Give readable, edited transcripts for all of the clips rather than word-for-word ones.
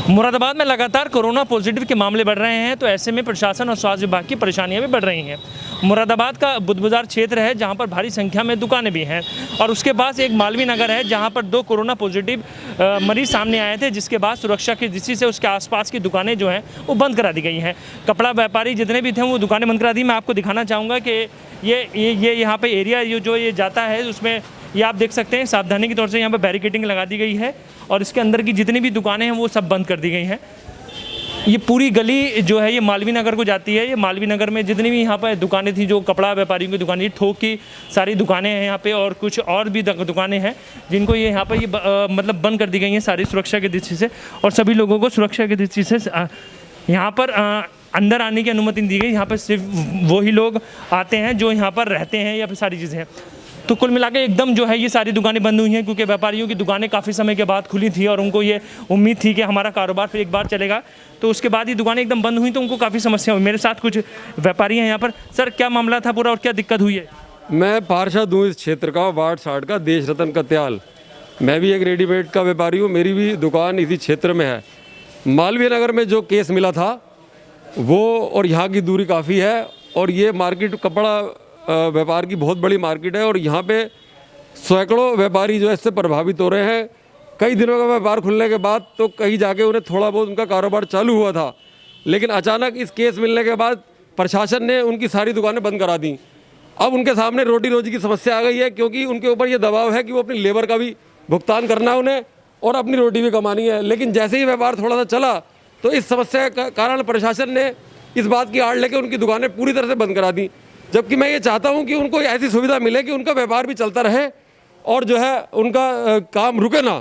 मुरादाबाद में लगातार corona positive के मामले बढ़ रहे हैं, तो ऐसे में प्रशासन और स्वास्थ्य विभाग की परेशानियां भी बढ़ रही हैं। मुरादाबाद का बुद्ध बाजार क्षेत्र है जहां पर भारी संख्या में दुकानें भी हैं और उसके पास एक मालवीय नगर है जहां पर 2 कोरोना पॉजिटिव मरीज सामने आए थे, जिसके बाद सुरक्षा की दृष्टि से उसके आसपास की दुकानें जो हैं वो बंद करा दी गई हैं। कपड़ा व्यापारी जितने भी थे वो दुकानें बंद करा दी। मैं आपको दिखाना चाहूँगा कि ये यहाँ पर एरिया ये जाता है उसमें ये आप देख सकते हैं सावधानी के तौर से यहाँ पर बैरिकेडिंग लगा दी गई है और इसके अंदर की जितनी भी दुकानें हैं वो सब बंद कर दी गई हैं। ये पूरी गली जो है ये मालवीय नगर को जाती है। ये मालवीय नगर में जितनी भी यहाँ पर दुकानें थी, जो कपड़ा व्यापारियों की दुकानें, थोक की सारी दुकानें हैं यहाँ पे और कुछ और भी दुकानें हैं जिनको ये यहाँ पर मतलब बंद कर दी गई हैं सारी सुरक्षा की दृष्टि से। और सभी लोगों को सुरक्षा की दृष्टि से यहाँ पर अंदर आने की अनुमति नहीं दी गई। यहाँ पर सिर्फ वही लोग आते हैं जो यहाँ पर रहते हैं या फिर सारी चीज़ें हैं। तो कुल मिला के एकदम जो है ये सारी दुकानें बंद हुई हैं क्योंकि व्यापारियों की दुकानें काफ़ी समय के बाद खुली थी और उनको ये उम्मीद थी कि हमारा कारोबार फिर एक बार चलेगा। तो उसके बाद ये दुकानें एकदम बंद हुई तो उनको काफ़ी समस्या हुई। मेरे साथ कुछ व्यापारी हैं यहाँ पर। सर, क्या मामला था पूरा और क्या दिक्कत हुई है? मैं पार्षद हूँ इस क्षेत्र का, वार्ड 60 का, देश रतन कत्याल। मैं भी एक रेडीमेड का व्यापारी हूँ, मेरी भी दुकान इसी क्षेत्र में है। मालवीय नगर में जो केस मिला था वो और यहाँ की दूरी काफ़ी है और ये मार्केट कपड़ा व्यापार की बहुत बड़ी मार्केट है और यहाँ पे सैकड़ों व्यापारी जो है इससे प्रभावित हो रहे हैं। कई दिनों का व्यापार खुलने के बाद तो कहीं जाके उन्हें थोड़ा बहुत उनका कारोबार चालू हुआ था, लेकिन अचानक इस केस मिलने के बाद प्रशासन ने उनकी सारी दुकानें बंद करा दी। अब उनके सामने रोटी रोजी की समस्या आ गई है क्योंकि उनके ऊपर ये दबाव है कि वो अपनी लेबर का भी भुगतान करना है उन्हें और अपनी रोटी भी कमानी है। लेकिन जैसे ही व्यापार थोड़ा सा चला तो इस समस्या के कारण प्रशासन ने इस बात की आड़ लेके उनकी दुकानें पूरी तरह से बंद करा दी। जबकि मैं ये चाहता हूं कि उनको ऐसी सुविधा मिले कि उनका व्यापार भी चलता रहे और जो है उनका काम रुके ना।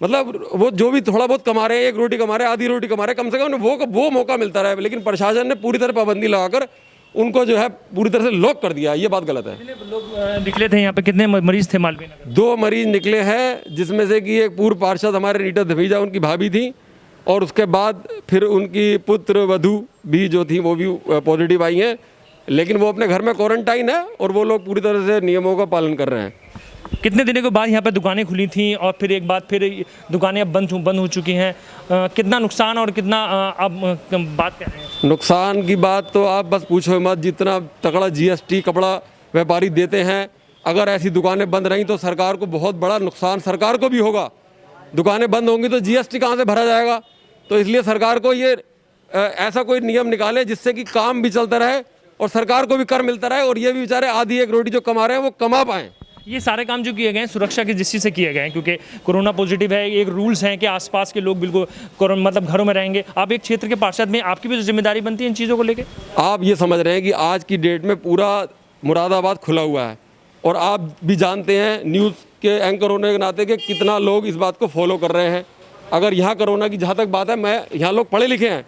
मतलब वो जो भी थोड़ा बहुत कमा रहे हैं, एक रोटी कमा रहे हैं, आधी रोटी कमा रहे हैं, कम से कम वो मौका मिलता रहे। लेकिन प्रशासन ने पूरी तरह पाबंदी लगाकर उनको जो है पूरी तरह से लॉक कर दिया। ये बात गलत है। कितने लोग निकले थे यहाँ पे? कितने मरीज थे मालवीय नगर? 2 मरीज निकले हैं, जिसमें से कि एक पूर्व पार्षद हमारे रीटा धमीजा उनकी भाभी थी और उसके बाद फिर उनकी पुत्र वधू भी जो थी वो भी पॉजिटिव आई हैं, लेकिन वो अपने घर में क्वारंटाइन है और वो लोग पूरी तरह से नियमों का पालन कर रहे हैं। कितने दिनों के बाद यहाँ पे दुकानें खुली थी और फिर एक बार फिर दुकानें अब बंद हो चुकी हैं? कितना नुकसान और कितना अब बात कर रहे हैं? नुकसान की बात तो आप बस पूछो मत। जितना तगड़ा GST कपड़ा व्यापारी देते हैं, अगर ऐसी दुकानें बंद रहीं तो सरकार को बहुत बड़ा नुकसान सरकार को भी होगा। दुकानें बंद होंगी तो GST कहाँ से भरा जाएगा? तो इसलिए सरकार को ये ऐसा कोई नियम निकाले जिससे कि काम भी चलता रहे और सरकार को भी कर मिलता रहे और ये भी बेचारे आधी एक रोटी जो कमा रहे हैं वो कमा पाएँ। ये सारे काम जो किए गए हैं सुरक्षा की दृष्टि से किए गए हैं क्योंकि कोरोना पॉजिटिव है। एक रूल्स हैं कि आसपास के लोग बिल्कुल मतलब घरों में रहेंगे। आप एक क्षेत्र के पार्षद में आपकी भी तो जिम्मेदारी बनती है इन चीज़ों को लेकर। आप ये समझ रहे हैं कि आज की डेट में पूरा मुरादाबाद खुला हुआ है और आप भी जानते हैं न्यूज़ के एंकर होने के नाते कि कितना लोग इस बात को फॉलो कर रहे हैं। अगर यहाँ कोरोना की जहाँ तक बात है, मैं यहाँ लोग पढ़े लिखे हैं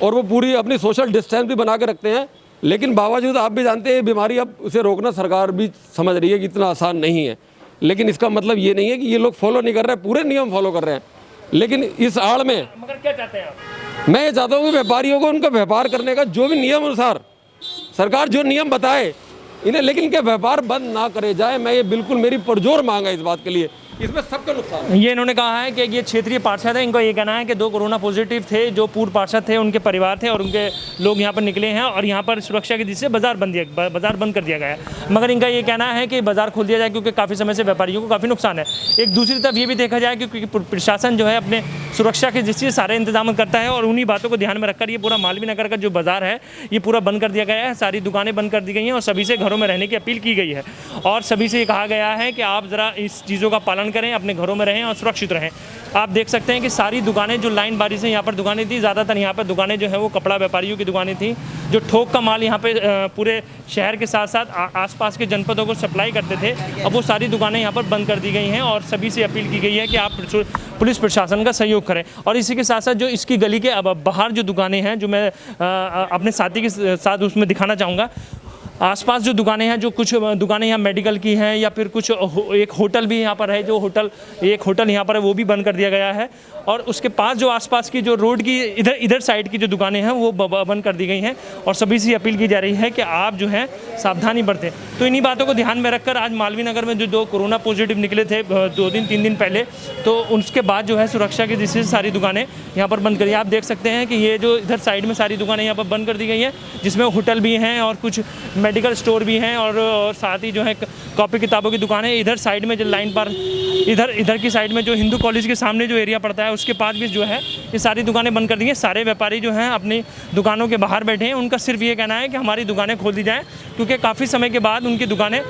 और वो पूरी अपनी सोशल डिस्टेंस भी बना के रखते हैं, लेकिन बावजूद आप भी जानते हैं बीमारी अब उसे रोकना सरकार भी समझ रही है कि इतना आसान नहीं है। लेकिन इसका मतलब ये नहीं है कि ये लोग फॉलो नहीं कर रहे हैं, पूरे नियम फॉलो कर रहे हैं। लेकिन इस आड़ में मगर क्या चाहते हैं आप? मैं ये चाहता हूँ कि व्यापारियों को उनका व्यापार करने का जो भी नियम अनुसार सरकार जो नियम बताए इन्हें, लेकिन इनके व्यापार बंद ना करे जाए। मैं ये बिल्कुल मेरी पुरजोर मांग है इस बात के लिए। इसमें सबका नुकसान है। ये इन्होंने कहा है कि ये क्षेत्रीय पार्षद है, इनको ये कहना है कि 2 कोरोना पॉजिटिव थे जो पूर्व पार्षद थे, उनके परिवार थे और उनके लोग यहाँ पर निकले हैं और यहाँ पर सुरक्षा की दृष्टि से बाजार बंद कर दिया गया है। मगर इनका ये कहना है कि बाजार खोल दिया जाए क्योंकि काफ़ी समय से व्यापारियों को काफ़ी नुकसान है। एक दूसरी तरफ ये भी देखा जाए क्योंकि प्रशासन जो है अपने सुरक्षा की दृष्टि से सारे इंतजाम करता है और उन्हीं बातों को ध्यान में रखकर ये पूरा मालवीय नगर का जो बाजार है ये पूरा बंद कर दिया गया है। सारी दुकानें बंद कर दी गई हैं और सभी से घरों में रहने की अपील की गई है और सभी से ये कहा गया है कि आप ज़रा इस चीज़ों का पालन करें, अपने घरों में रहें और सुरक्षित रहें। आप देख सकते हैं कि सारी दुकानें जो लाइन बारी से यहाँ पर दुकानें थी, ज़्यादातर यहाँ पर दुकानें जो है वो कपड़ा व्यापारियों की दुकानें थी जो थोक का माल यहाँ पे पूरे शहर के साथ साथ आसपास के जनपदों को सप्लाई करते थे। अब वो सारी दुकानें यहाँ पर बंद कर दी गई हैं और सभी से अपील की गई है कि आप पुलिस प्रशासन का सहयोग करें। और इसी के साथ साथ जो इसकी गली के अब बाहर जो दुकानें हैं जो मैं अपने साथी के साथ उसमें दिखाना चाहूँगा। आसपास जो दुकानें हैं, जो कुछ दुकानें यहाँ मेडिकल की हैं या फिर कुछ एक होटल भी यहाँ पर है, जो एक होटल यहाँ पर है वो भी बंद कर दिया गया है। और उसके पास जो आसपास की जो रोड की इधर साइड की जो दुकानें हैं वो बंद कर दी गई हैं। और सभी से अपील की जा रही है कि आप जो है सावधानी बरतें। तो इन्हीं बातों को ध्यान में रखकर आज मालवीय नगर में जो 2 कोरोना पॉजिटिव निकले थे 2 दिन 3 दिन पहले, तो उसके बाद जो है सुरक्षा की दृष्टि से सारी दुकानें यहाँ पर बंद करी। आप देख सकते हैं कि ये जो इधर साइड में सारी दुकानें यहाँ पर बंद कर दी गई हैं, जिसमें होटल भी हैं और कुछ मेडिकल स्टोर भी हैं और साथ ही जो है कॉपी किताबों की दुकान है। इधर साइड में जो लाइन पर इधर की साइड में जो हिंदू कॉलेज के सामने जो एरिया पड़ता है उसके पास भी जो है ये सारी दुकानें बंद कर दी हैं। सारे व्यापारी जो हैं अपनी दुकानों के बाहर बैठे हैं। उनका सिर्फ ये कहना है कि हमारी दुकानें खोल दी जाएँ, क्योंकि काफ़ी समय के बाद उनकी दुकानें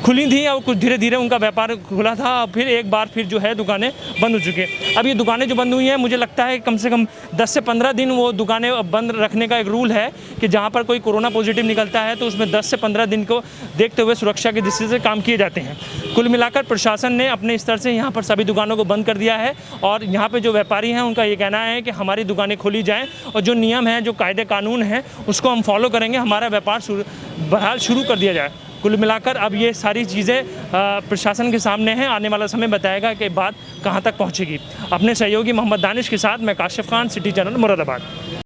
खुली थी और कुछ धीरे धीरे उनका व्यापार खुला था। फिर एक बार फिर जो है दुकानें बंद हो चुकी हैं। अब ये दुकानें जो बंद हुई हैं, मुझे लगता है कम से कम 10 से 15 दिन वो दुकानें बंद रखने का एक रूल है कि जहाँ पर कोई कोरोना पॉजिटिव निकलता है तो उसमें 10 से 15 दिन को देखते हुए सुरक्षा की दृष्टि से काम किए जाते हैं। कुल मिलाकर प्रशासन ने अपने स्तर से यहाँ पर सभी दुकानों को बंद कर दिया है और यहाँ पर जो व्यापारी हैं उनका ये कहना है कि हमारी दुकानें खोली जाएँ और जो नियम है, जो कायदे कानून हैं उसको हम फॉलो करेंगे, हमारा व्यापार बहरहाल शुरू कर दिया जाए। कुल मिलाकर अब ये सारी चीज़ें प्रशासन के सामने हैं। आने वाला समय बताएगा कि बात कहां तक पहुंचेगी। अपने सहयोगी मोहम्मद दानिश के साथ मैं काशिफ खान, सिटी चैनल, मुरादाबाद।